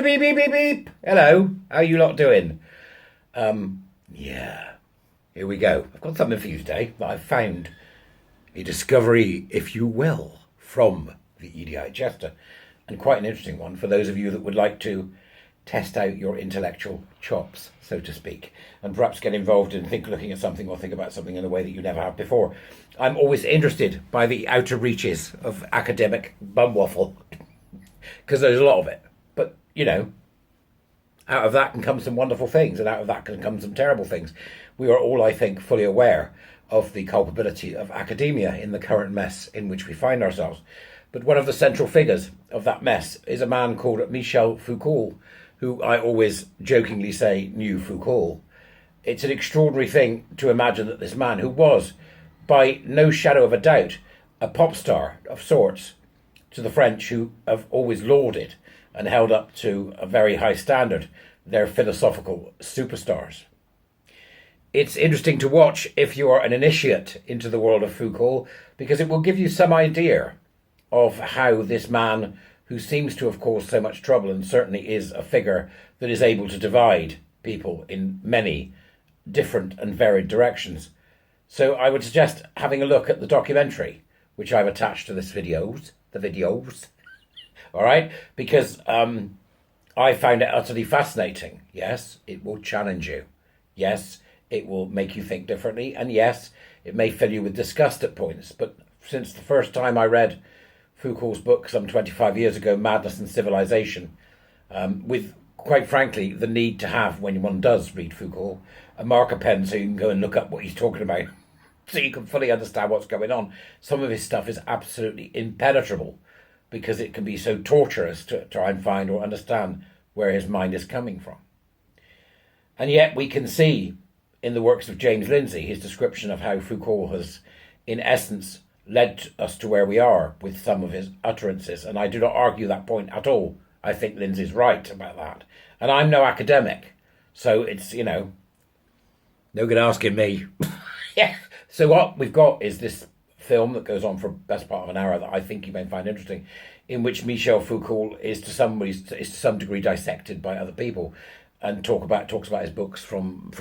beep, beep, beep, beep, beep. Hello, how you lot doing? Yeah, here we go. I've got something for you today that I've found, a discovery, if you will, from the EDI Jester, and quite an interesting one for those of you that would like to test out your intellectual chops, so to speak, and perhaps get involved in looking at something or think about something in a way that you never have before. I'm always interested by the outer reaches of academic bumwaffle, because there's a lot of it. But, out of that can come some wonderful things, and out of that can come some terrible things. We are all, I think, fully aware of the culpability of academia in the current mess in which we find ourselves. But one of the central figures of that mess is a man called Michel Foucault, who I always jokingly say knew Foucault. It's an extraordinary thing to imagine that this man, who was, by no shadow of a doubt, a pop star of sorts, to the French, who have always lauded and held up to a very high standard their philosophical superstars. It's interesting to watch if you are an initiate into the world of Foucault, because it will give you some idea of how this man, who seems to have caused so much trouble and certainly is a figure that is able to divide people in many different and varied directions. So I would suggest having a look at the documentary, which I've attached to the videos, all right? Because I found it utterly fascinating. Yes, it will challenge you. Yes, it will make you think differently. And yes, it may fill you with disgust at points. But since the first time I read Foucault's book some 25 years ago, Madness and Civilization, with, quite frankly, the need to have, when one does read Foucault, a marker pen so you can go and look up what he's talking about, so you can fully understand what's going on. Some of his stuff is absolutely impenetrable, because it can be so torturous to try and find or understand where his mind is coming from. And yet we can see in the works of James Lindsay his description of how Foucault has, in essence, led us to where we are with some of his utterances. And I do not argue that point at all. I think Lindsay's right about that. And I'm no academic, so it's, no good asking me. Yeah. So what we've got is this film that goes on for the best part of an hour that I think you may find interesting, in which Michel Foucault is to some degree dissected by other people, and talks about his books from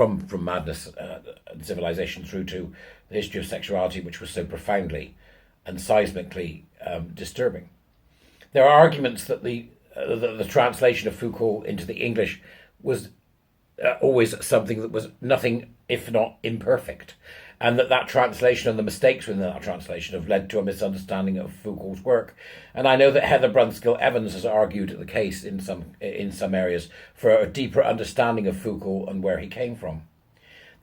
Madness and Civilization through to the history of sexuality, which was so profoundly and seismically disturbing. There are arguments that the translation of Foucault into the English was always something that was nothing if not imperfect, and that translation and the mistakes within that translation have led to a misunderstanding of Foucault's work. And I know that Heather Brunskill Evans has argued the case in some areas for a deeper understanding of Foucault and where he came from.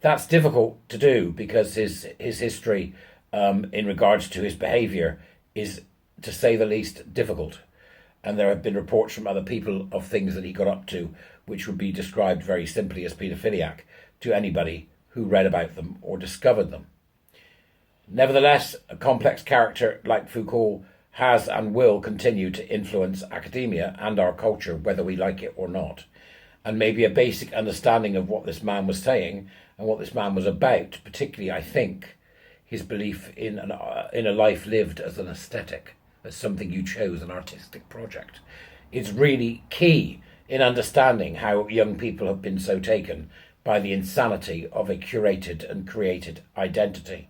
That's difficult to do because his history in regards to his behaviour is, to say the least, difficult. And there have been reports from other people of things that he got up to, which would be described very simply as paedophiliac to anybody who read about them or discovered them. Nevertheless, a complex character like Foucault has and will continue to influence academia and our culture, whether we like it or not. And maybe a basic understanding of what this man was saying and what this man was about, particularly, I think, his belief in a life lived as an aesthetic, as something you chose, an artistic project, is really key in understanding how young people have been so taken by the insanity of a curated and created identity.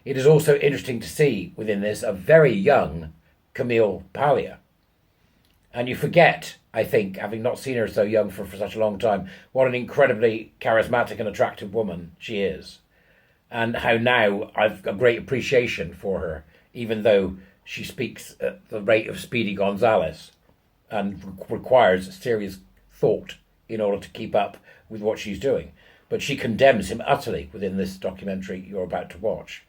It is also interesting to see within this a very young Camille Paglia. And you forget, I think, having not seen her so young for such a long time, what an incredibly charismatic and attractive woman she is. And how now I've a great appreciation for her, even though she speaks at the rate of Speedy Gonzales and requires serious thought in order to keep up with what she's doing. But she condemns him utterly within this documentary you're about to watch.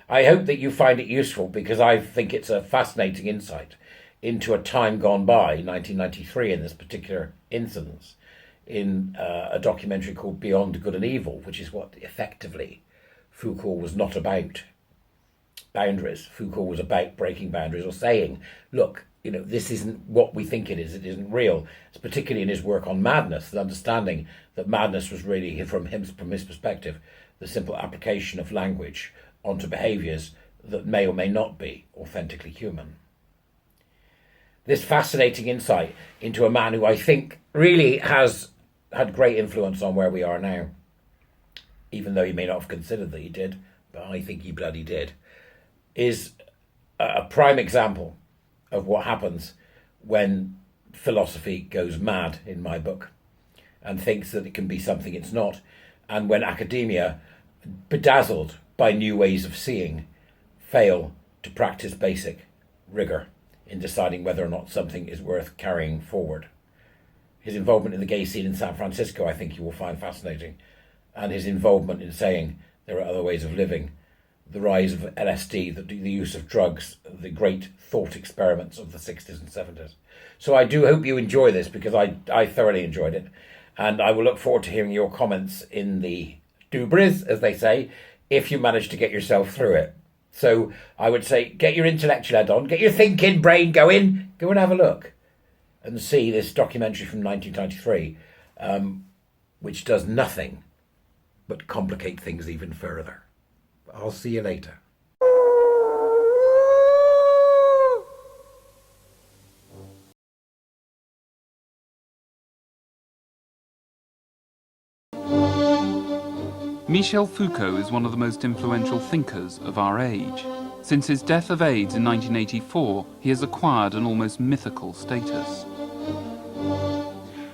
I hope that you find it useful, because I think it's a fascinating insight into a time gone by, 1993 in this particular instance, in a documentary called Beyond Good and Evil, which is what effectively Foucault was not about. Boundaries. Foucault was about breaking boundaries, or saying, look, this isn't what we think it isn't real. It's particularly in his work on madness, the understanding that madness was really, from his perspective, the simple application of language onto behaviours that may or may not be authentically human. this fascinating insight into a man who I think really has had great influence on where we are now, even though he may not have considered that he did, but I think he bloody did, is a prime example of what happens when philosophy goes mad, in my book, and thinks that it can be something it's not, and when academia, bedazzled by new ways of seeing, fail to practice basic rigour in deciding whether or not something is worth carrying forward. His involvement in the gay scene in San Francisco, I think you will find fascinating, and his involvement in saying there are other ways of living, the rise of LSD, the use of drugs, the great thought experiments of the 60s and 70s. So I do hope you enjoy this, because I thoroughly enjoyed it, and I will look forward to hearing your comments in the doobries, as they say, if you manage to get yourself through it. So I would say get your intellectual head on, get your thinking brain going, go and have a look and see this documentary from 1993, which does nothing but complicate things even further. I'll see you later. Michel Foucault is one of the most influential thinkers of our age. Since his death of AIDS in 1984, he has acquired an almost mythical status.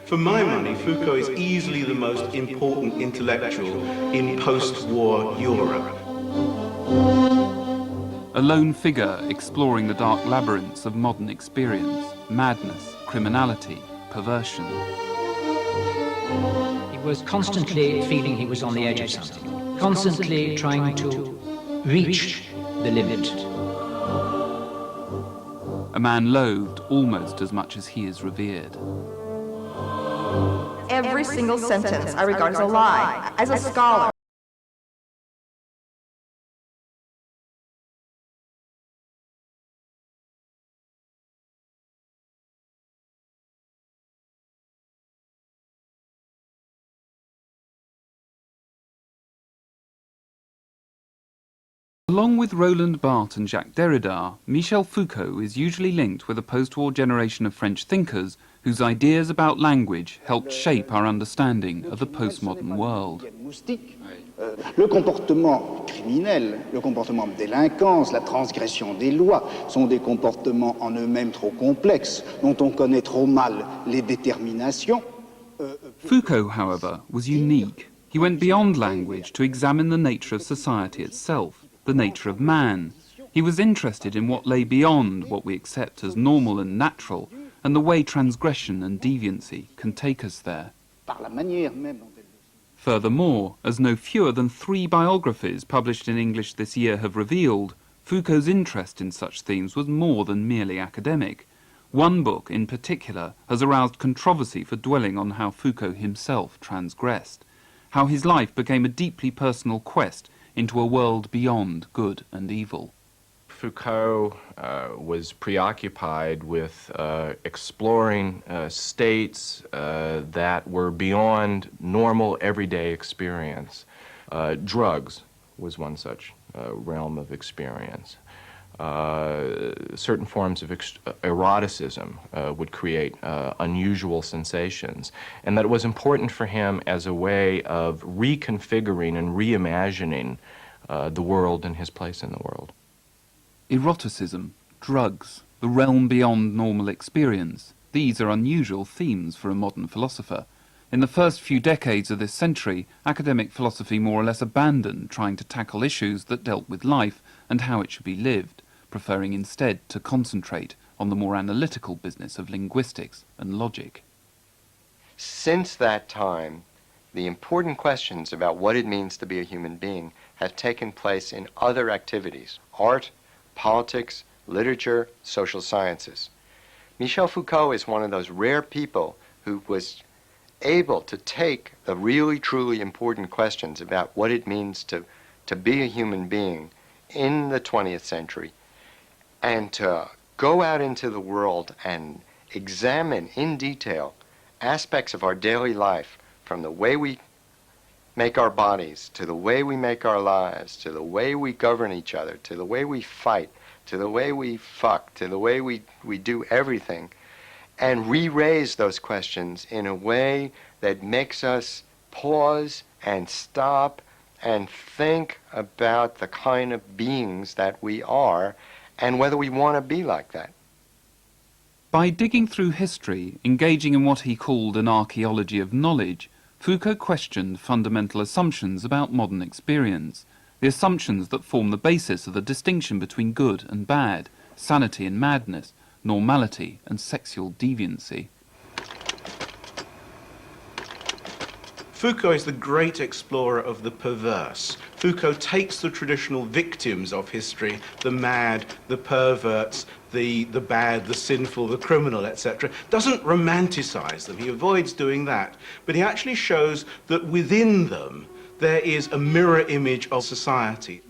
For my money, Foucault is easily the most important intellectual in post-war Europe. A lone figure exploring the dark labyrinths of modern experience, madness, criminality, perversion. He was constantly feeling he was on the edge of something, constantly trying to reach the limit. A man loathed almost as much as he is revered. Every single sentence I regard as a lie. As a scholar, Along with Roland Barthes and Jacques Derrida, Michel Foucault is usually linked with a post-war generation of French thinkers whose ideas about language helped shape our understanding of the postmodern world. Le comportement criminel, le comportement de délinquance, la transgression des lois sont des comportements en eux-mêmes trop complexes, dont on connaît trop mal les déterminations. Foucault, however, was unique. He went beyond language to examine the nature of society itself, the nature of man. He was interested in what lay beyond what we accept as normal and natural, and the way transgression and deviancy can take us there. Furthermore, as no fewer than 3 biographies published in English this year have revealed, Foucault's interest in such themes was more than merely academic. One book in particular has aroused controversy for dwelling on how Foucault himself transgressed, how his life became a deeply personal quest into a world beyond good and evil. Foucault was preoccupied with exploring states that were beyond normal everyday experience. Drugs was one such realm of experience. Certain forms of eroticism would create unusual sensations, and that it was important for him as a way of reconfiguring and reimagining the world and his place in the world. Eroticism, drugs, the realm beyond normal experience, these are unusual themes for a modern philosopher. In the first few decades of this century, academic philosophy more or less abandoned trying to tackle issues that dealt with life and how it should be lived, preferring instead to concentrate on the more analytical business of linguistics and logic. Since that time, the important questions about what it means to be a human being have taken place in other activities: art, politics, literature, social sciences. Michel Foucault is one of those rare people who was able to take the really, truly important questions about what it means to be a human being in the 20th century and to go out into the world and examine in detail aspects of our daily life, from the way we make our bodies, to the way we make our lives, to the way we govern each other, to the way we fight, to the way we fuck, to the way we do everything, and re-raise those questions in a way that makes us pause and stop and think about the kind of beings that we are and whether we want to be like that. By digging through history, engaging in what he called an archaeology of knowledge, Foucault questioned fundamental assumptions about modern experience, the assumptions that form the basis of the distinction between good and bad, sanity and madness, normality and sexual deviancy. Foucault is the great explorer of the perverse. Foucault takes the traditional victims of history, the mad, the perverts, the bad, the sinful, the criminal, etc., doesn't romanticize them. He avoids doing that. But he actually shows that within them there is a mirror image of society.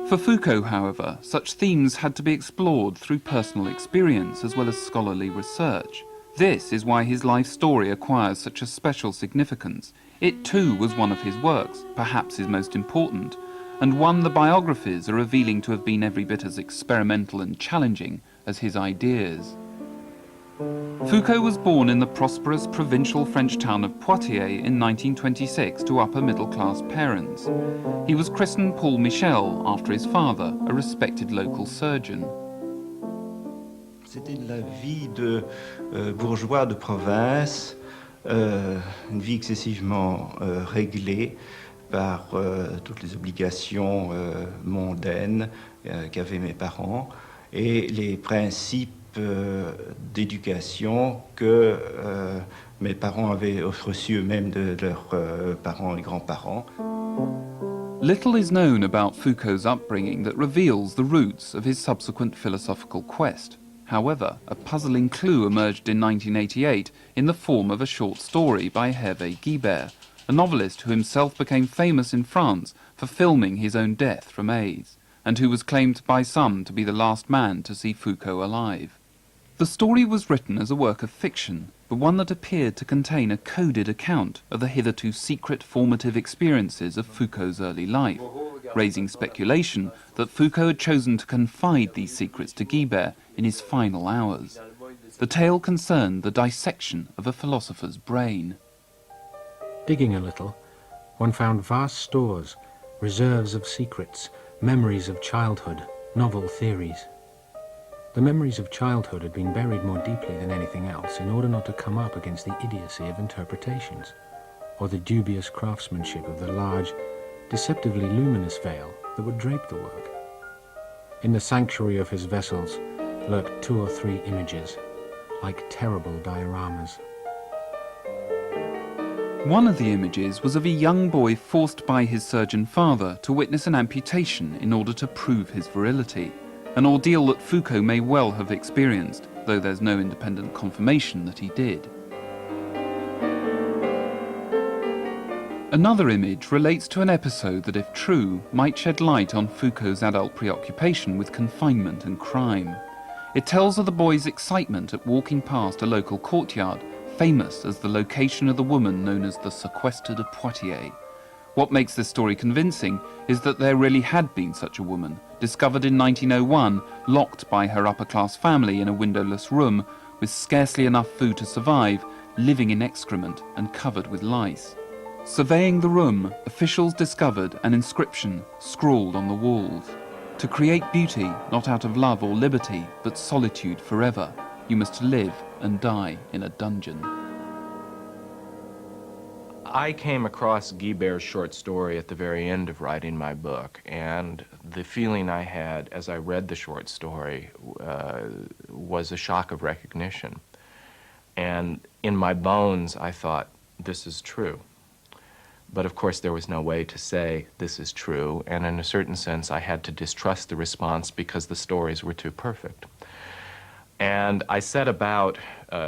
For Foucault, however, such themes had to be explored through personal experience as well as scholarly research. This is why his life story acquires such a special significance. It too was one of his works, perhaps his most important, and one the biographies are revealing to have been every bit as experimental and challenging as his ideas. Foucault was born in the prosperous provincial French town of Poitiers in 1926 to upper-middle-class parents. He was christened Paul Michel after his father, a respected local surgeon. C'était la vie de bourgeois de province, une vie excessivement réglée par toutes les obligations mondaines qu'avaient mes parents et les principes d'éducation que mes parents avaient reçus eux-mêmes de leurs parents et grands-parents. Little is known about Foucault's upbringing that reveals the roots of his subsequent philosophical quest. However, a puzzling clue emerged in 1988 in the form of a short story by Hervé Guibert, a novelist who himself became famous in France for filming his own death from AIDS, and who was claimed by some to be the last man to see Foucault alive. The story was written as a work of fiction, but one that appeared to contain a coded account of the hitherto secret formative experiences of Foucault's early life, raising speculation that Foucault had chosen to confide these secrets to Guibert in his final hours. The tale concerned the dissection of a philosopher's brain. Digging a little, one found vast stores, reserves of secrets, memories of childhood, novel theories. The memories of childhood had been buried more deeply than anything else in order not to come up against the idiocy of interpretations, or the dubious craftsmanship of the large, deceptively luminous veil that would drape the work. In the sanctuary of his vessels lurked 2 or 3 images, like terrible dioramas. One of the images was of a young boy forced by his surgeon father to witness an amputation in order to prove his virility, an ordeal that Foucault may well have experienced, though there's no independent confirmation that he did. Another image relates to an episode that, if true, might shed light on Foucault's adult preoccupation with confinement and crime. It tells of the boy's excitement at walking past a local courtyard, famous as the location of the woman known as the sequestered of Poitiers. What makes this story convincing is that there really had been such a woman, discovered in 1901, locked by her upper-class family in a windowless room, with scarcely enough food to survive, living in excrement and covered with lice. Surveying the room, officials discovered an inscription scrawled on the walls. To create beauty, not out of love or liberty, but solitude forever, you must live and die in a dungeon. I came across Guibert's short story at the very end of writing my book, and the feeling I had as I read the short story was a shock of recognition. And in my bones, I thought, this is true. But of course, there was no way to say this is true, and in a certain sense, I had to distrust the response because the stories were too perfect. And I set about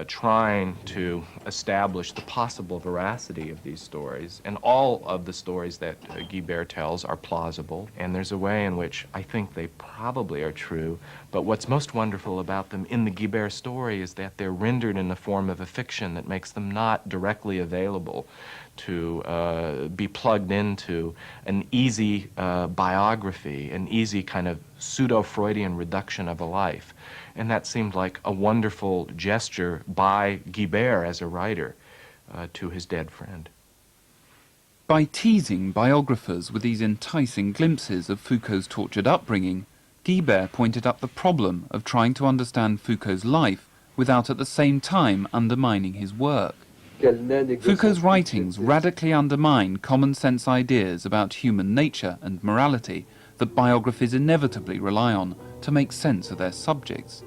trying to establish the possible veracity of these stories, and all of the stories that Guibert tells are plausible, and there's a way in which I think they probably are true, but what's most wonderful about them in the Guibert story is that they're rendered in the form of a fiction that makes them not directly available to be plugged into an easy biography, an easy kind of pseudo-Freudian reduction of a life. And that seemed like a wonderful gesture by Guibert as a writer to his dead friend. By teasing biographers with these enticing glimpses of Foucault's tortured upbringing, Guibert pointed up the problem of trying to understand Foucault's life without at the same time undermining his work. Foucault's writings radically undermine common-sense ideas about human nature and morality that biographies inevitably rely on to make sense of their subjects.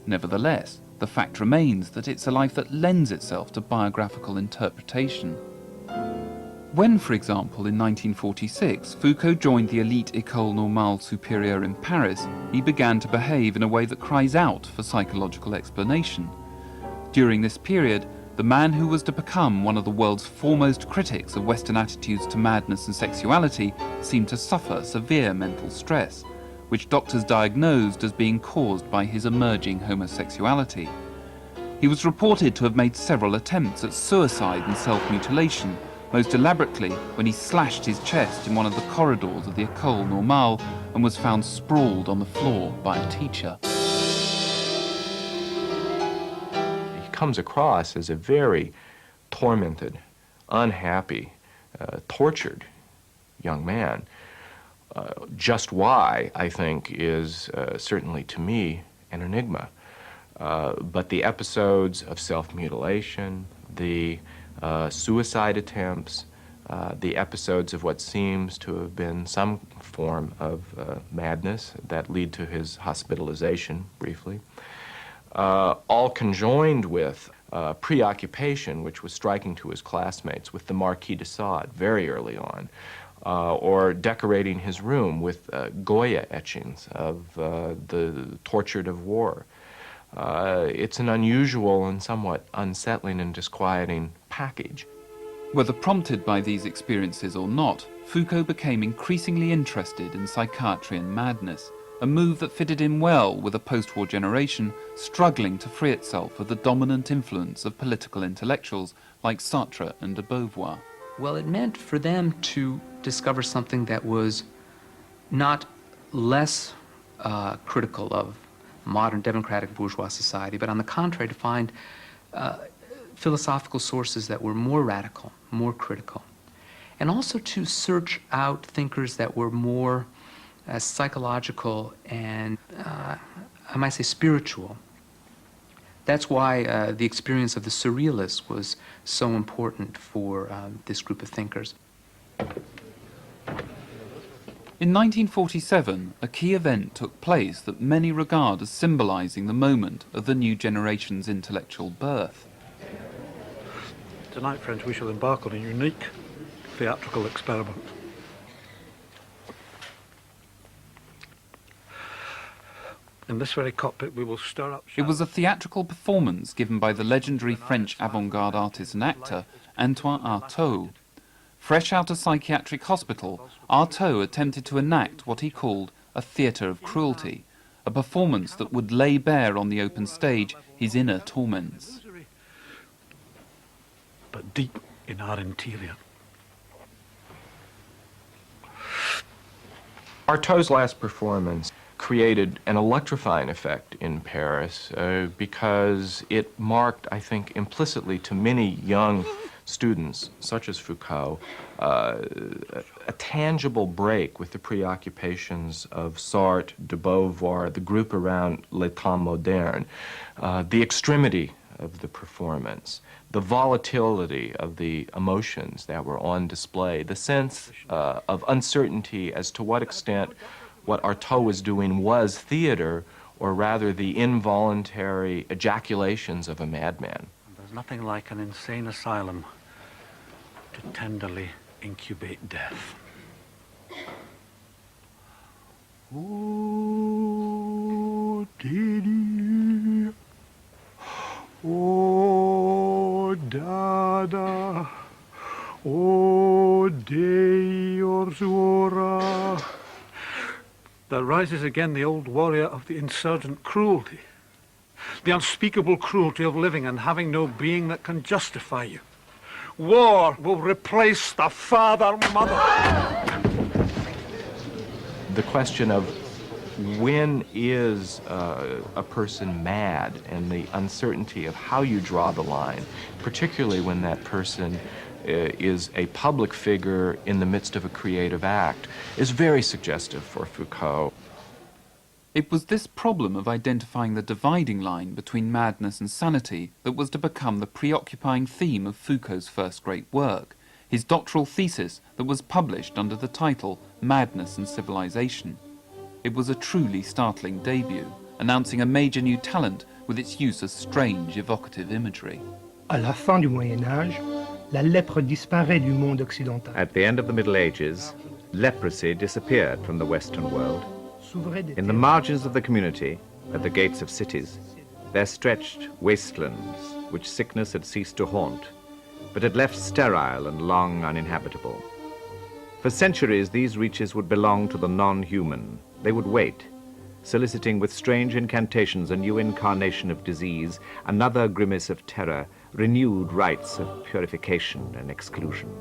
Nevertheless, the fact remains that it's a life that lends itself to biographical interpretation. When, for example, in 1946, Foucault joined the elite École Normale Supérieure in Paris, he began to behave in a way that cries out for psychological explanation. During this period, the man who was to become one of the world's foremost critics of Western attitudes to madness and sexuality seemed to suffer severe mental stress, which doctors diagnosed as being caused by his emerging homosexuality. He was reported to have made several attempts at suicide and self-mutilation, most elaborately when he slashed his chest in one of the corridors of the École Normale and was found sprawled on the floor by a teacher. He comes across as a very tormented, unhappy, tortured young man. Just why, I think, is certainly to me an enigma. But the episodes of self-mutilation, the suicide attempts, the episodes of what seems to have been some form of madness that lead to his hospitalization, briefly, all conjoined with preoccupation, which was striking to his classmates, with the Marquis de Sade very early on, or decorating his room with Goya etchings of the tortured of war. It's an unusual and somewhat unsettling and disquieting package. Whether prompted by these experiences or not, Foucault became increasingly interested in psychiatry and madness, a move that fitted in well with a post-war generation struggling to free itself of the dominant influence of political intellectuals like Sartre and de Beauvoir. Well, it meant for them to discover something that was not less critical of modern democratic bourgeois society, but on the contrary, to find philosophical sources that were more radical, more critical, and also to search out thinkers that were more psychological and, I might say, spiritual. That's why the experience of the surrealists was so important for this group of thinkers. In 1947, a key event took place that many regard as symbolizing the moment of the new generation's intellectual birth. Tonight, friends, we shall embark on a unique theatrical experiment. In this very cockpit, we will stir up... It was a theatrical performance given by the legendary French avant-garde artist and actor Antoine Artaud. Fresh out of psychiatric hospital, Artaud attempted to enact what he called a theatre of cruelty, a performance that would lay bare on the open stage his inner torments. But deep in our interior. Artaud's last performance created an electrifying effect in Paris because it marked, I think, implicitly to many young students, such as Foucault, a tangible break with the preoccupations of Sartre, de Beauvoir, the group around Le Temps Moderne, the extremity of the performance, the volatility of the emotions that were on display, the sense of uncertainty as to what extent what Artaud was doing was theater, or rather the involuntary ejaculations of a madman. There's nothing like an insane asylum to tenderly incubate death. Oh, Didi. Oh, Dada. Oh, Dei Orzura. There rises again the old warrior of the insurgent cruelty, the unspeakable cruelty of living and having no being that can justify you. War will replace the father-mother. The question of when is a person mad and the uncertainty of how you draw the line, particularly when that person is a public figure in the midst of a creative act, is very suggestive for Foucault. It was this problem of identifying the dividing line between madness and sanity that was to become the preoccupying theme of Foucault's first great work, his doctoral thesis that was published under the title Madness and Civilization. It was a truly startling debut, announcing a major new talent with its use of strange, evocative imagery. À la fin du Moyen Âge, la lèpre disparaît du monde occidental. At the end of the Middle Ages, leprosy disappeared from the Western world. In the margins of the community, at the gates of cities, there stretched wastelands which sickness had ceased to haunt, but had left sterile and long uninhabitable. For centuries, these reaches would belong to the non-human. They would wait, soliciting with strange incantations a new incarnation of disease, another grimace of terror, renewed rites of purification and exclusion.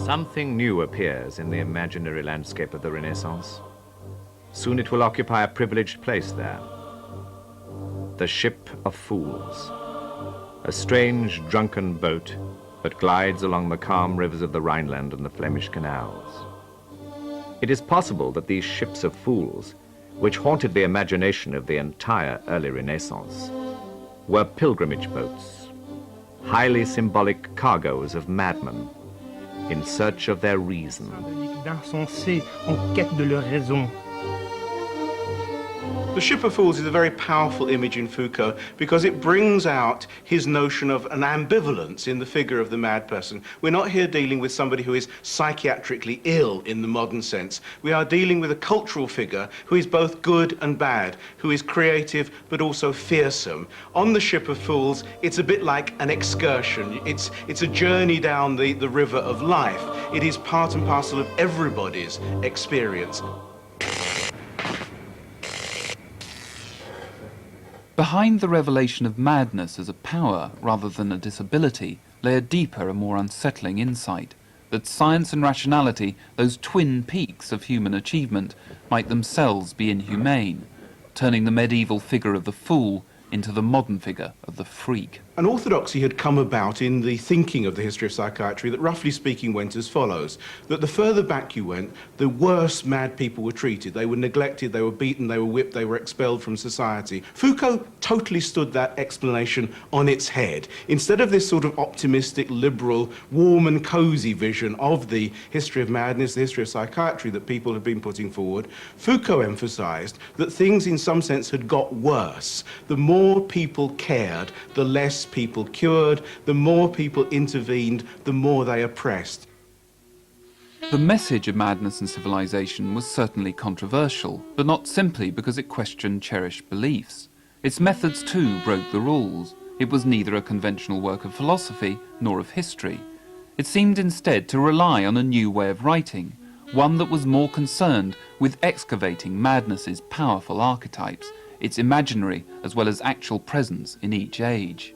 Something new appears in the imaginary landscape of the Renaissance. Soon it will occupy a privileged place there. The Ship of Fools, a strange drunken boat that glides along the calm rivers of the Rhineland and the Flemish canals. It is possible that these ships of fools, which haunted the imagination of the entire early Renaissance, were pilgrimage boats, highly symbolic cargoes of madmen in search of their reason. D'insensés en quête de leur raison. The Ship of Fools is a very powerful image in Foucault because it brings out his notion of an ambivalence in the figure of the mad person. We're not here dealing with somebody who is psychiatrically ill in the modern sense. We are dealing with a cultural figure who is both good and bad, who is creative but also fearsome. On the Ship of Fools, it's a bit like an excursion. It's a journey down the river of life. It is part and parcel of everybody's experience. Behind the revelation of madness as a power rather than a disability lay a deeper and more unsettling insight that science and rationality, those twin peaks of human achievement, might themselves be inhumane, turning the medieval figure of the fool into the modern figure of the freak. An orthodoxy had come about in the thinking of the history of psychiatry that, roughly speaking, went as follows. That the further back you went, the worse mad people were treated. They were neglected, they were beaten, they were whipped, they were expelled from society. Foucault totally stood that explanation on its head. Instead of this sort of optimistic, liberal, warm and cosy vision of the history of madness, the history of psychiatry that people have been putting forward, Foucault emphasized that things in some sense had got worse. The more people cared, the less people cured, the more people intervened, the more they oppressed. The message of Madness and Civilization was certainly controversial, but not simply because it questioned cherished beliefs. Its methods too broke the rules. It was neither a conventional work of philosophy nor of history. It seemed instead to rely on a new way of writing, one that was more concerned with excavating madness's powerful archetypes, its imaginary as well as actual presence in each age.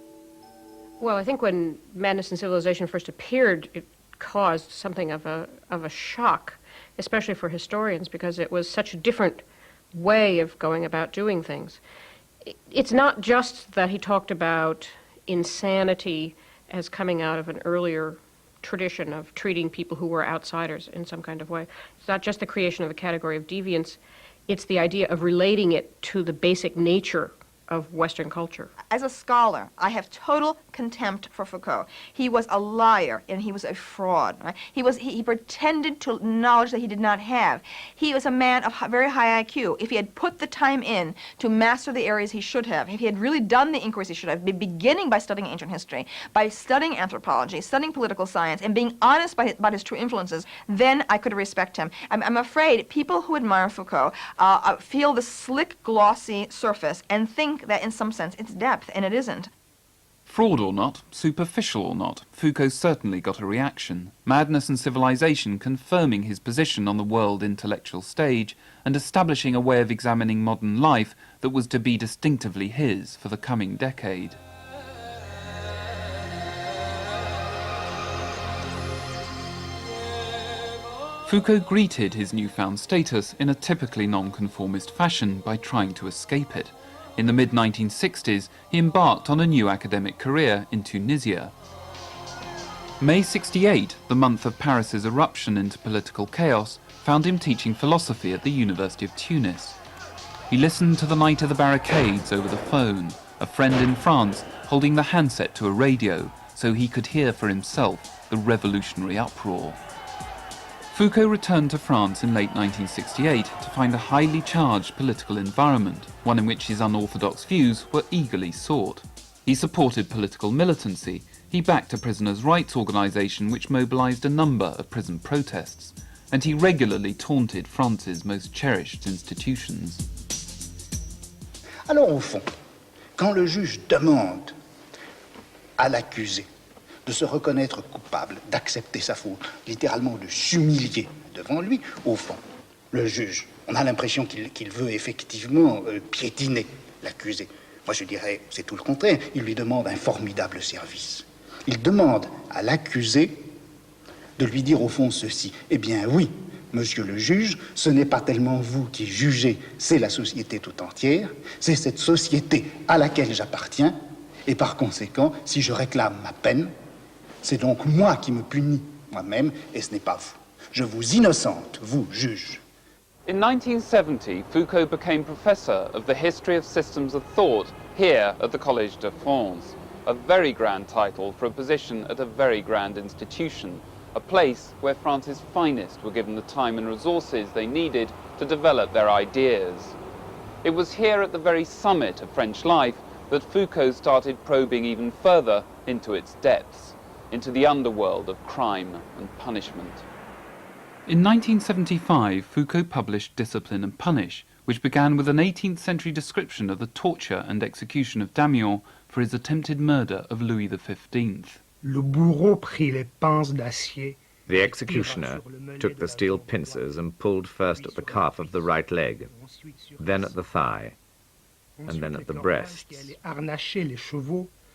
Well, I think when Madness and Civilization first appeared, it caused something of a shock, especially for historians, because it was such a different way of going about doing things. It's not just that he talked about insanity as coming out of an earlier tradition of treating people who were outsiders in some kind of way. It's not just the creation of a category of deviance, it's the idea of relating it to the basic nature of Western culture. As a scholar, I have total contempt for Foucault. He was a liar and he was a fraud. Right? He pretended to knowledge that he did not have. He was a man of very high IQ. If he had put the time in to master the areas he should have, if he had really done the inquiries he should have, beginning by studying ancient history, by studying anthropology, studying political science, and being honest about his true influences, then I could respect him. I'm afraid people who admire Foucault feel the slick, glossy surface and think that in some sense it's depth, and it isn't. Fraud or not, superficial or not, Foucault certainly got a reaction. Madness and Civilization confirming his position on the world intellectual stage and establishing a way of examining modern life that was to be distinctively his for the coming decade. Foucault greeted his newfound status in a typically nonconformist fashion by trying to escape it. In the mid-1960s, he embarked on a new academic career in Tunisia. May 68, the month of Paris's eruption into political chaos, found him teaching philosophy at the University of Tunis. He listened to the Night of the Barricades over the phone, a friend in France holding the handset to a radio so he could hear for himself the revolutionary uproar. Foucault returned to France in late 1968 to find a highly charged political environment, one in which his unorthodox views were eagerly sought. He supported political militancy. He backed a prisoners' rights organisation which mobilised a number of prison protests, and he regularly taunted France's most cherished institutions. Alors au fond, quand le juge demande à l'accusé de se reconnaître coupable, d'accepter sa faute, littéralement de s'humilier devant lui, au fond, le juge, on a l'impression qu'il veut effectivement piétiner l'accusé. Moi je dirais, c'est tout le contraire, il lui demande un formidable service. Il demande à l'accusé de lui dire au fond ceci, eh bien oui, monsieur le juge, ce n'est pas tellement vous qui jugez, c'est la société tout entière, c'est cette société à laquelle j'appartiens, et par conséquent, si je réclame ma peine, c'est donc moi qui me punis moi-même, et ce n'est pas vous. Je vous innocente, vous, juge. In 1970, Foucault became professor of the history of systems of thought here at the Collège de France, a very grand title for a position at a very grand institution, a place where France's finest were given the time and resources they needed to develop their ideas. It was here at the very summit of French life that Foucault started probing even further into its depths, into the underworld of crime and punishment. In 1975, Foucault published Discipline and Punish, which began with an 18th century description of the torture and execution of Damiens for his attempted murder of Louis XV. Le bourreau prit les pinces d'acier. The executioner took the steel pincers and pulled first at the calf of the right leg, then at the thigh, and then at the breasts.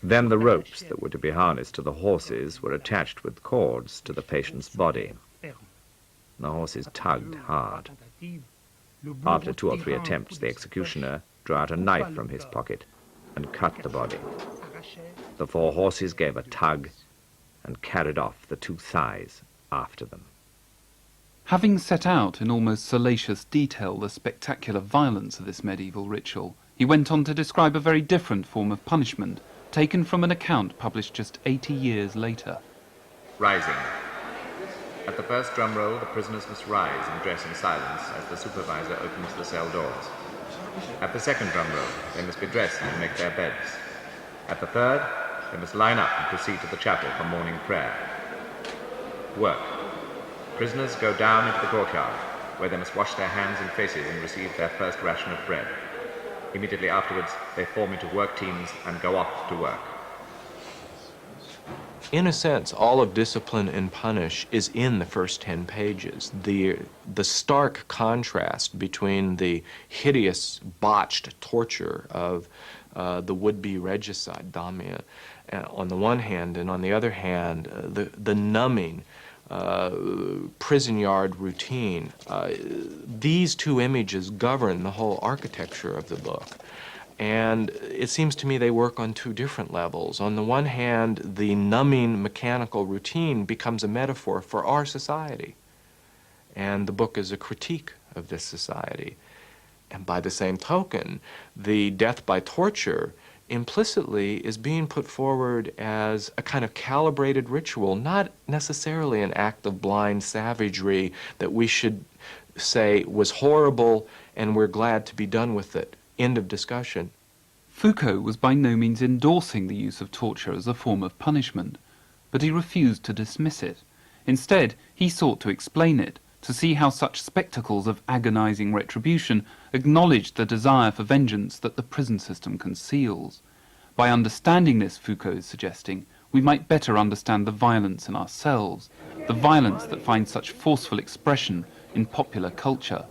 Then the ropes that were to be harnessed to the horses were attached with cords to the patient's body. The horses tugged hard. After 2 or 3 attempts, the executioner drew out a knife from his pocket and cut the body. The 4 horses gave a tug and carried off the 2 thighs after them. Having set out in almost salacious detail the spectacular violence of this medieval ritual, he went on to describe a very different form of punishment, taken from an account published just 80 years later. Rising. At the first drum roll, the prisoners must rise and dress in silence as the supervisor opens the cell doors. At the second drum roll, they must be dressed and make their beds. At the third, they must line up and proceed to the chapel for morning prayer. Work. Prisoners go down into the courtyard, where they must wash their hands and faces and receive their first ration of bread. Immediately afterwards, they form into work teams and go off to work. In a sense, all of Discipline and Punish is in the first 10 pages. The stark contrast between the hideous, botched torture of the would-be regicide, Damiens, on the one hand, and on the other hand, the numbing prison yard routine. These 2 images govern the whole architecture of the book. And it seems to me they work on 2 different levels. On the one hand, the numbing mechanical routine becomes a metaphor for our society. And the book is a critique of this society. And by the same token, the death by torture implicitly is being put forward as a kind of calibrated ritual, not necessarily an act of blind savagery that we should say was horrible and we're glad to be done with it. End of discussion. Foucault was by no means endorsing the use of torture as a form of punishment, but he refused to dismiss it. Instead, he sought to explain it, to see how such spectacles of agonizing retribution acknowledged the desire for vengeance that the prison system conceals. By understanding this, Foucault is suggesting, we might better understand the violence in ourselves, the violence that finds such forceful expression in popular culture.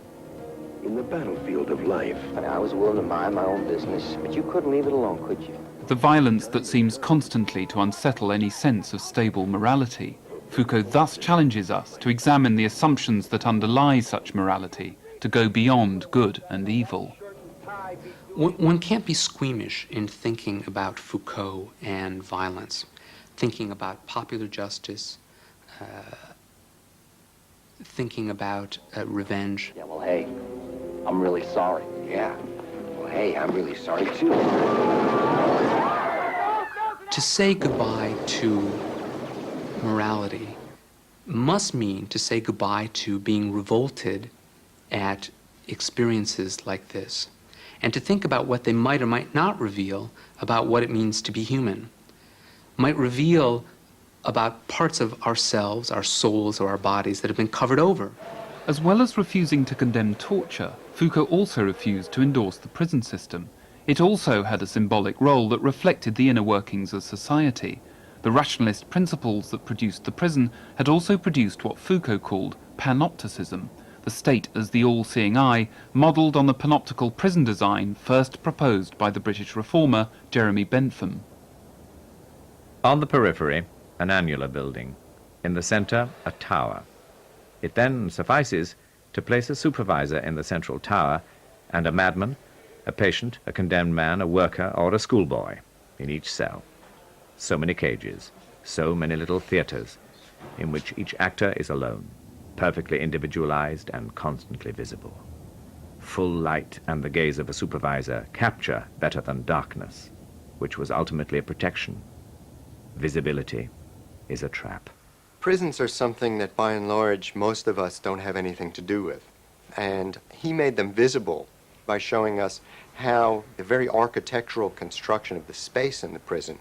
In the battlefield of life. I was willing to mind my own business, but you couldn't leave it alone, could you? The violence that seems constantly to unsettle any sense of stable morality. Foucault thus challenges us to examine the assumptions that underlie such morality, to go beyond good and evil. One can't be squeamish in thinking about Foucault and violence, thinking about popular justice, thinking about revenge. Yeah, well, hey, I'm really sorry. Yeah. Well, hey, I'm really sorry, too. To say goodbye to morality must mean to say goodbye to being revolted at experiences like this, and to think about what they might or might not reveal about what it means to be human. Might reveal about parts of ourselves, our souls, or our bodies that have been covered over. As well as refusing to condemn torture, Foucault also refused to endorse the prison system. It also had a symbolic role that reflected the inner workings of society. The rationalist principles that produced the prison had also produced what Foucault called panopticism, the state as the all-seeing eye, modelled on the panoptical prison design first proposed by the British reformer Jeremy Bentham. On the periphery, an annular building. In the centre, a tower. It then suffices to place a supervisor in the central tower and a madman, a patient, a condemned man, a worker, or a schoolboy in each cell. So many cages, so many little theatres in which each actor is alone, perfectly individualized and constantly visible. Full light and the gaze of a supervisor capture better than darkness, which was ultimately a protection. Visibility is a trap. Prisons are something that, by and large, most of us don't have anything to do with. And he made them visible by showing us how the very architectural construction of the space in the prison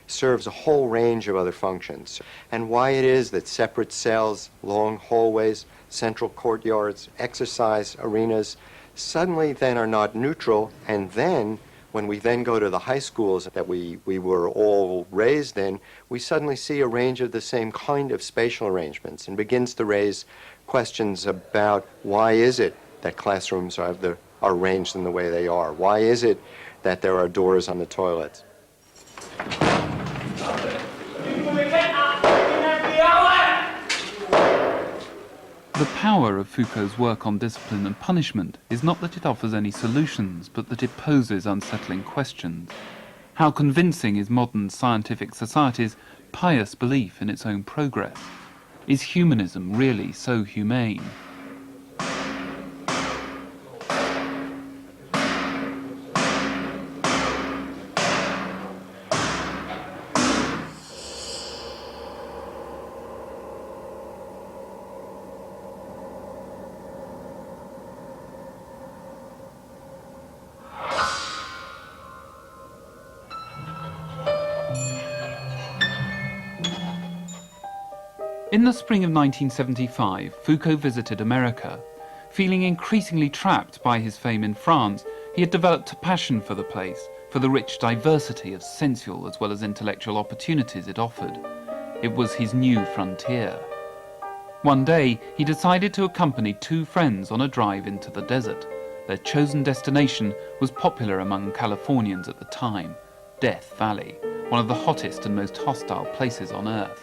serves a whole range of other functions, and why it is that separate cells, long hallways, central courtyards, exercise arenas suddenly then are not neutral, and then when we then go to the high schools that we were all raised in, we suddenly see a range of the same kind of spatial arrangements and begins to raise questions about why is it that classrooms are arranged in the way they are? Why is it that there are doors on the toilets? The power of Foucault's work on discipline and punishment is not that it offers any solutions, but that it poses unsettling questions. How convincing is modern scientific society's pious belief in its own progress? Is humanism really so humane? In the spring of 1975, Foucault visited America. Feeling increasingly trapped by his fame in France, he had developed a passion for the place, for the rich diversity of sensual as well as intellectual opportunities it offered. It was his new frontier. One day, he decided to accompany two friends on a drive into the desert. Their chosen destination was popular among Californians at the time, Death Valley, one of the hottest and most hostile places on Earth.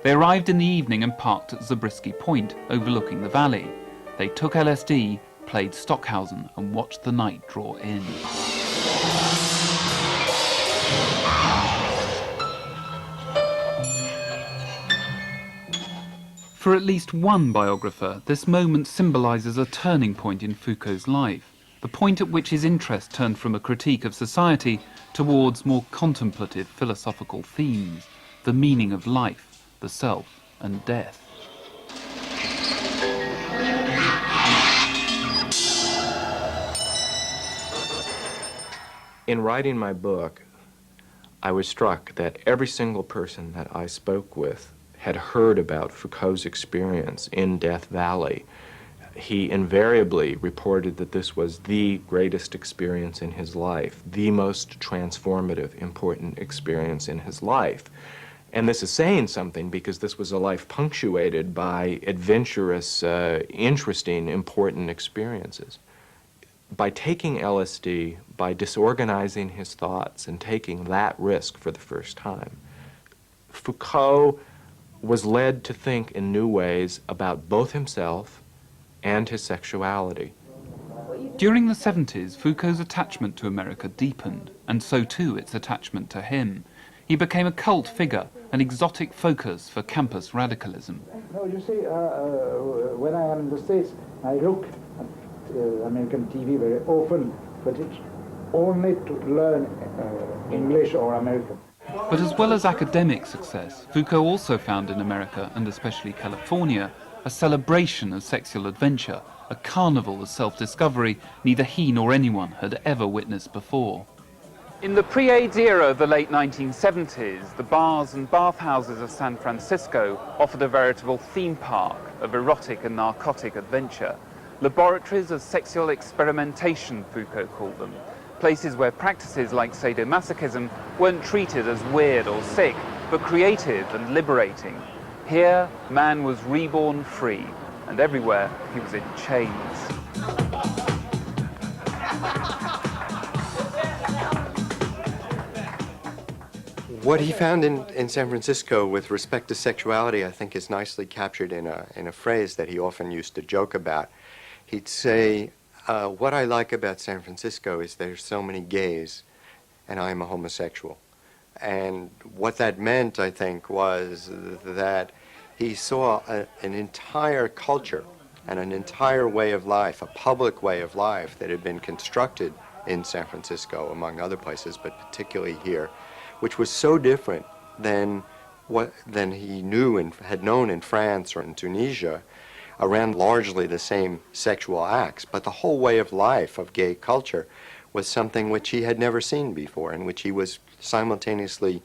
They arrived in the evening and parked at Zabriskie Point, overlooking the valley. They took LSD, played Stockhausen, and watched the night draw in. For at least one biographer, this moment symbolizes a turning point in Foucault's life, the point at which his interest turned from a critique of society towards more contemplative philosophical themes, the meaning of life, the self, and death. In writing my book, I was struck that every single person that I spoke with had heard about Foucault's experience in Death Valley. He invariably reported that this was the greatest experience in his life, the most transformative, important experience in his life. And this is saying something because this was a life punctuated by adventurous, interesting, important experiences. By taking LSD, by disorganizing his thoughts and taking that risk for the first time, Foucault was led to think in new ways about both himself and his sexuality. During the 70s, Foucault's attachment to America deepened, and so too its attachment to him. He became a cult figure, an exotic focus for campus radicalism. No, you see, when I am in the States, I look at American TV very often, but it's only to learn English or American. But as well as academic success, Foucault also found in America, and especially California, a celebration of sexual adventure, a carnival of self-discovery neither he nor anyone had ever witnessed before. In the pre-AIDS era of the late 1970s, the bars and bathhouses of San Francisco offered a veritable theme park of erotic and narcotic adventure. Laboratories of sexual experimentation, Foucault called them. Places where practices like sadomasochism weren't treated as weird or sick, but creative and liberating. Here, man was reborn free, and everywhere he was in chains. What he found in San Francisco with respect to sexuality, I think, is nicely captured in a phrase that he often used to joke about. He'd say, what I like about San Francisco is there's so many gays, and I'm a homosexual. And what that meant, I think, was that he saw an entire culture and an entire way of life, a public way of life that had been constructed in San Francisco, among other places, but particularly here, which was so different than he knew and had known in France or in Tunisia, around largely the same sexual acts. But the whole way of life of gay culture was something which he had never seen before, and which he was simultaneously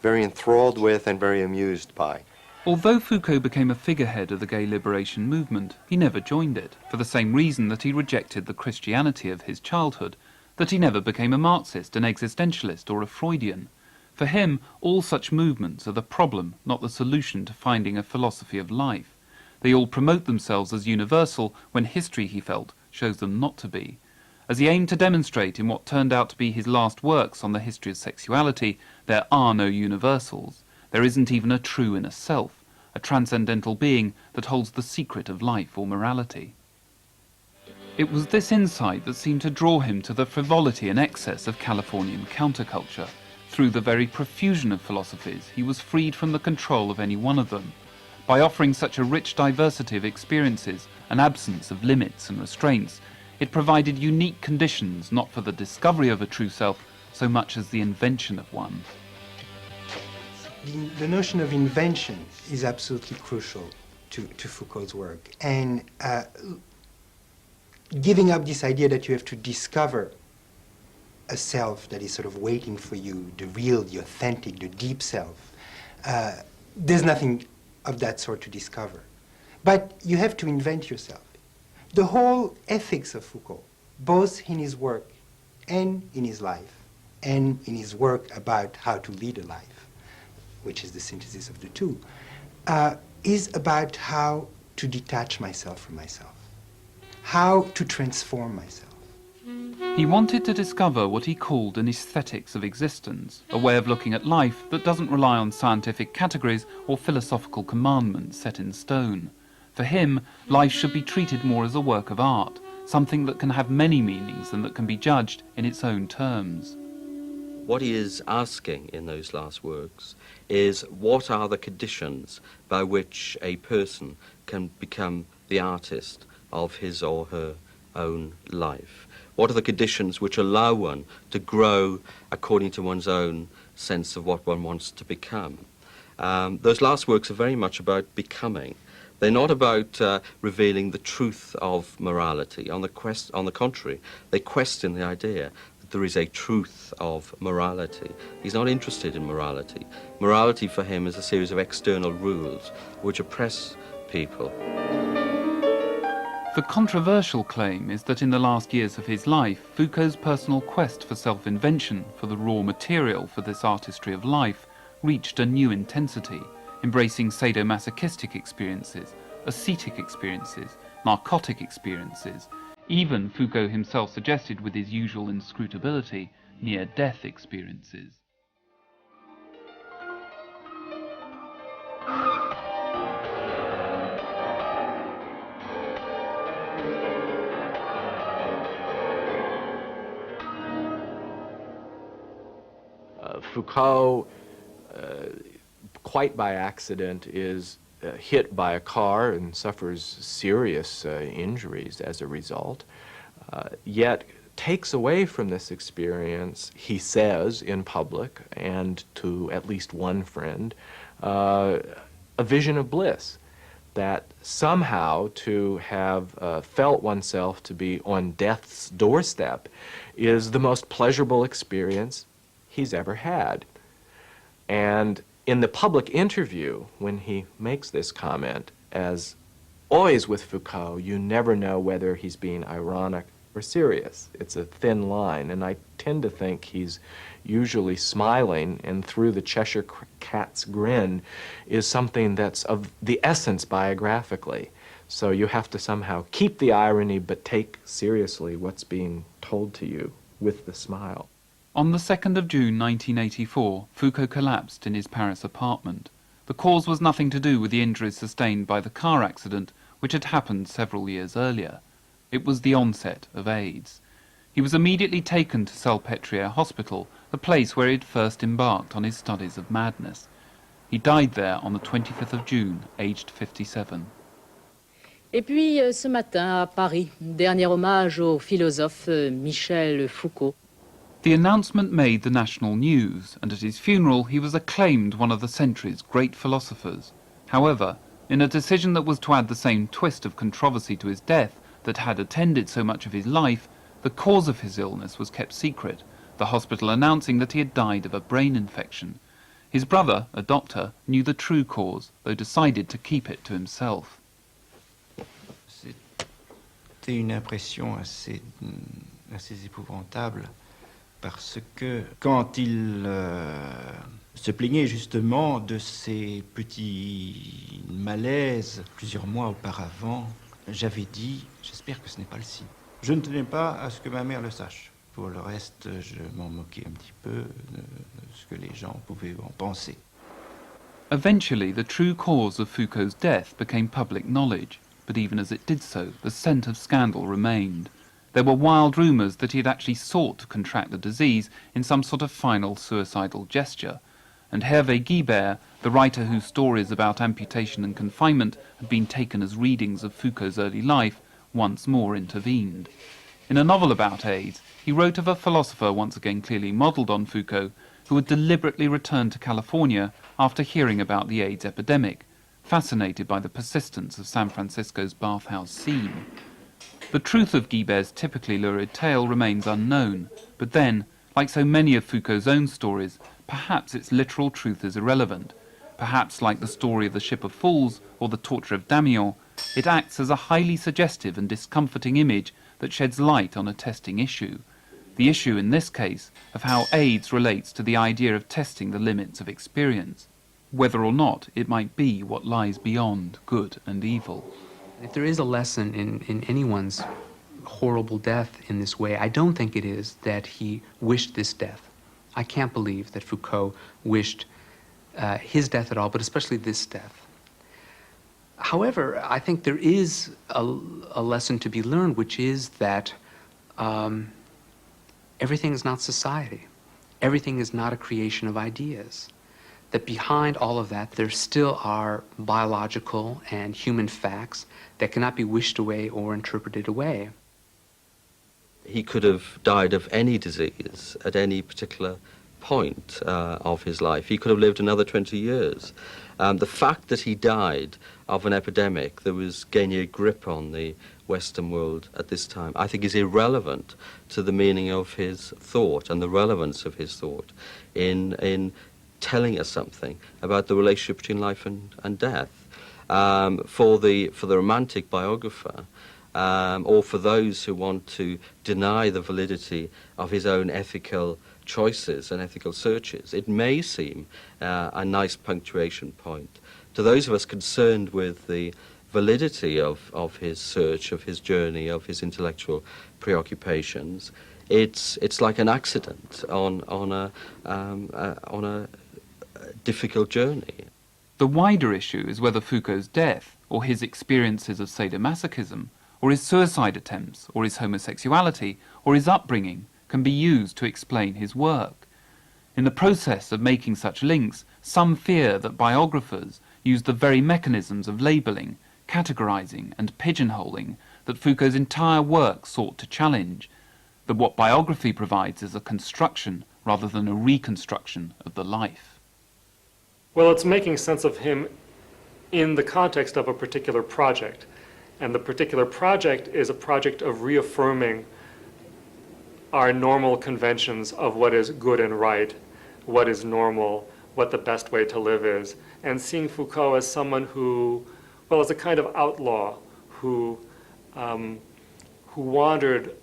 very enthralled with and very amused by. Although Foucault became a figurehead of the gay liberation movement, he never joined it, for the same reason that he rejected the Christianity of his childhood, that he never became a Marxist, an existentialist, or a Freudian. For him, all such movements are the problem, not the solution to finding a philosophy of life. They all promote themselves as universal when history, he felt, shows them not to be. As he aimed to demonstrate in what turned out to be his last works on the history of sexuality, there are no universals. There isn't even a true inner self, a transcendental being that holds the secret of life or morality. It was this insight that seemed to draw him to the frivolity and excess of Californian counterculture. Through the very profusion of philosophies, he was freed from the control of any one of them. By offering such a rich diversity of experiences, an absence of limits and restraints, it provided unique conditions not for the discovery of a true self, so much as the invention of one. The notion of invention is absolutely crucial to Foucault's work. And giving up this idea that you have to discover a self that is sort of waiting for you, the real, the authentic, the deep self, there's nothing of that sort to discover. But you have to invent yourself. The whole ethics of Foucault, both in his work and in his life, and in his work about how to lead a life, which is the synthesis of the two, is about how to detach myself from myself, how to transform myself. He wanted to discover what he called an aesthetics of existence, a way of looking at life that doesn't rely on scientific categories or philosophical commandments set in stone. For him, life should be treated more as a work of art, something that can have many meanings and that can be judged in its own terms. What he is asking in those last works is what are the conditions by which a person can become the artist of his or her own life? What are the conditions which allow one to grow according to one's own sense of what one wants to become? Those last works are very much about becoming. They're not about revealing the truth of morality. On the contrary, they question the idea that there is a truth of morality. He's not interested in morality. Morality for him is a series of external rules which oppress people. The controversial claim is that in the last years of his life, Foucault's personal quest for self-invention, for the raw material for this artistry of life, reached a new intensity, embracing sadomasochistic experiences, ascetic experiences, narcotic experiences, even, Foucault himself suggested with his usual inscrutability, near-death experiences. Foucault, quite by accident, is hit by a car and suffers serious injuries as a result, yet takes away from this experience, he says in public and to at least one friend, a vision of bliss, that somehow to have felt oneself to be on death's doorstep is the most pleasurable experience he's ever had. And in the public interview, when he makes this comment, as always with Foucault, you never know whether he's being ironic or serious. It's a thin line, and I tend to think he's usually smiling, and through the Cheshire Cat's grin is something that's of the essence biographically. So you have to somehow keep the irony but take seriously what's being told to you with the smile. On the 2nd of June 1984, Foucault collapsed in his Paris apartment. The cause was nothing to do with the injuries sustained by the car accident, which had happened several years earlier. It was the onset of AIDS. He was immediately taken to Salpêtrière Hospital, the place where he had first embarked on his studies of madness. He died there on the 25th of June, aged 57. Et puis, ce matin, à Paris, dernier hommage au philosophe Michel Foucault. The announcement made the national news, and at his funeral he was acclaimed one of the century's great philosophers. However, in a decision that was to add the same twist of controversy to his death that had attended so much of his life, the cause of his illness was kept secret, the hospital announcing that he had died of a brain infection. His brother, a doctor, knew the true cause, though decided to keep it to himself. C'était une impression assez épouvantable, parce que quand il se plaignait justement de ces petits malaises plusieurs mois auparavant, j'avais dit, j'espère que ce n'est pas le sien. Je ne tenais pas à ce que ma mère le sache. Pour le reste, je m'en moquais un petit peu de ce que les gens pouvaient en penser. Eventually, the true cause of Foucault's death became public knowledge, but even as it did so, the scent of scandal remained. There were wild rumours that he had actually sought to contract the disease in some sort of final suicidal gesture, and Hervé Guibert, the writer whose stories about amputation and confinement had been taken as readings of Foucault's early life, once more intervened. In a novel about AIDS, he wrote of a philosopher once again clearly modelled on Foucault, who had deliberately returned to California after hearing about the AIDS epidemic, fascinated by the persistence of San Francisco's bathhouse scene. The truth of Guibert's typically lurid tale remains unknown, but then, like so many of Foucault's own stories, perhaps its literal truth is irrelevant. Perhaps, like the story of the Ship of Fools or the torture of Damien, it acts as a highly suggestive and discomforting image that sheds light on a testing issue. The issue in this case of how AIDS relates to the idea of testing the limits of experience, whether or not it might be what lies beyond good and evil. If there is a lesson in anyone's horrible death in this way, I don't think it is that he wished this death. I can't believe that Foucault wished his death at all, but especially this death. However, I think there is a lesson to be learned, which is that everything is not society. Everything is not a creation of ideas. That behind all of that, there still are biological and human facts that cannot be wished away or interpreted away. He could have died of any disease at any particular point of his life. He could have lived another 20 years. The fact that he died of an epidemic that was gaining a grip on the Western world at this time, I think is irrelevant to the meaning of his thought and the relevance of his thought in telling us something about the relationship between life and death. For the romantic biographer, or for those who want to deny the validity of his own ethical choices and ethical searches, it may seem a nice punctuation point. To those of us concerned with the validity of his search, of his journey, of his intellectual preoccupations, it's like an accident on a difficult journey. The wider issue is whether Foucault's death, or his experiences of sadomasochism, or his suicide attempts, or his homosexuality, or his upbringing, can be used to explain his work. In the process of making such links, some fear that biographers use the very mechanisms of labelling, categorising and pigeonholing that Foucault's entire work sought to challenge, that what biography provides is a construction rather than a reconstruction of the life. Well, it's making sense of him in the context of a particular project. And the particular project is a project of reaffirming our normal conventions of what is good and right, what is normal, what the best way to live is, and seeing Foucault as someone who, well, as a kind of outlaw who wandered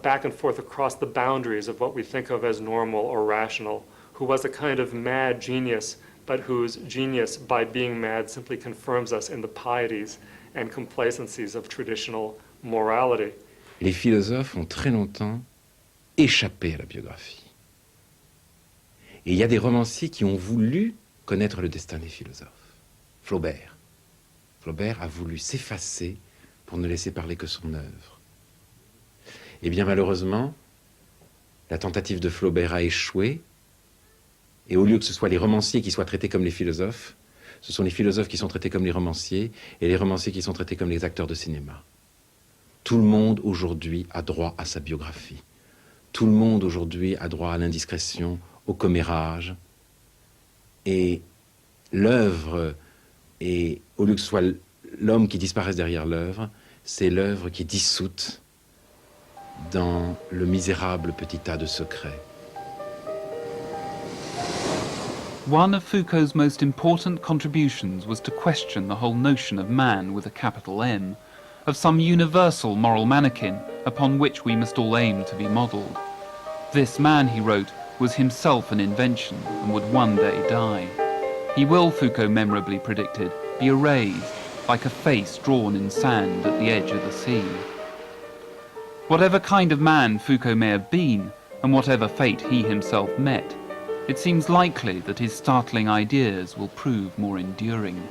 back and forth across the boundaries of what we think of as normal or rational, who was a kind of mad genius, but whose genius, by being mad, simply confirms us in the pieties and complacencies of traditional morality. Les philosophes ont très longtemps échappé à la biographie. Et il y a des romanciers qui ont voulu connaître le destin des philosophes. Flaubert. Flaubert a voulu s'effacer pour ne laisser parler que son œuvre. Eh bien, malheureusement, la tentative de Flaubert a échoué, et au lieu que ce soit les romanciers qui soient traités comme les philosophes, ce sont les philosophes qui sont traités comme les romanciers, et les romanciers qui sont traités comme les acteurs de cinéma. Tout le monde aujourd'hui a droit à sa biographie. Tout le monde aujourd'hui a droit à l'indiscrétion, au commérage. Et l'œuvre, et au lieu que ce soit l'homme qui disparaisse derrière l'œuvre, c'est l'œuvre qui est dissoute dans le misérable petit tas de secrets. One of Foucault's most important contributions was to question the whole notion of man with a capital M, of some universal moral mannequin upon which we must all aim to be modelled. This man, he wrote, was himself an invention and would one day die. He will, Foucault memorably predicted, be erased, like a face drawn in sand at the edge of the sea. Whatever kind of man Foucault may have been, and whatever fate he himself met, it seems likely that his startling ideas will prove more enduring.